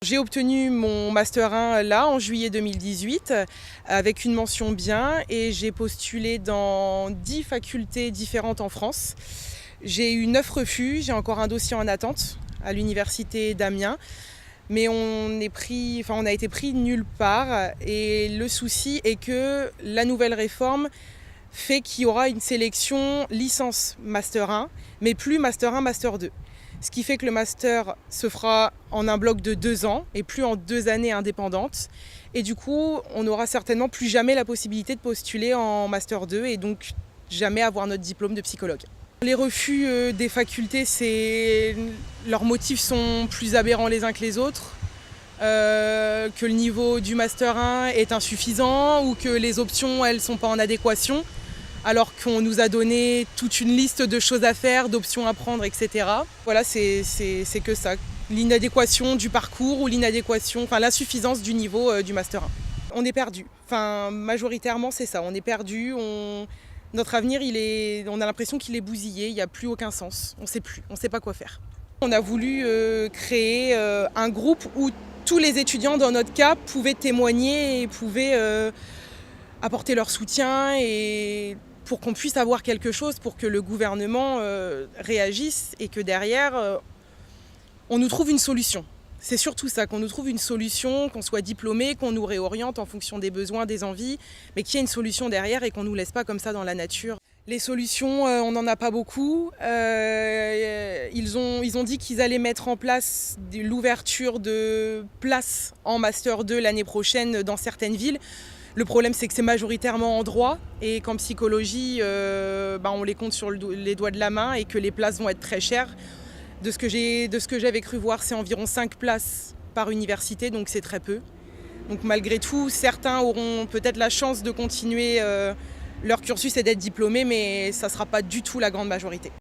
J'ai obtenu mon Master 1 là en juillet 2018 avec une mention bien et j'ai postulé dans 10 facultés différentes en France. J'ai eu 9 refus, j'ai encore un dossier en attente à l'université d'Amiens. Mais on a été pris nulle part et le souci est que la nouvelle réforme fait qu'il y aura une sélection licence Master 1, mais plus Master 1, Master 2. Ce qui fait que le Master se fera en un bloc de 2 ans et plus en 2 années indépendantes. Et du coup, on n'aura certainement plus jamais la possibilité de postuler en Master 2 et donc jamais avoir notre diplôme de psychologue. Les refus des facultés, leurs motifs sont plus aberrants les uns que les autres, que le niveau du Master 1 est insuffisant ou que les options elles sont pas en adéquation, alors qu'on nous a donné toute une liste de choses à faire, d'options à prendre, etc. Voilà, c'est que ça, l'inadéquation du parcours ou l'insuffisance du niveau du Master 1. On est perdu, majoritairement c'est ça, on est perdu. Notre avenir, on a l'impression qu'il est bousillé, il n'y a plus aucun sens, on ne sait pas quoi faire. On a voulu créer un groupe où tous les étudiants, dans notre cas, pouvaient témoigner et pouvaient apporter leur soutien et pour qu'on puisse avoir quelque chose, pour que le gouvernement réagisse et que derrière, on nous trouve une solution. C'est surtout ça, qu'on nous trouve une solution, qu'on soit diplômé, qu'on nous réoriente en fonction des besoins, des envies, mais qu'il y ait une solution derrière et qu'on ne nous laisse pas comme ça dans la nature. Les solutions, on n'en a pas beaucoup. Ils ont dit qu'ils allaient mettre en place l'ouverture de places en Master 2 l'année prochaine dans certaines villes. Le problème, c'est que c'est majoritairement en droit et qu'en psychologie, on les compte sur les doigts de la main et que les places vont être très chères. De ce que j'avais cru voir, c'est environ 5 places par université, donc c'est très peu. Donc malgré tout, certains auront peut-être la chance de continuer leur cursus et d'être diplômés, mais ça ne sera pas du tout la grande majorité.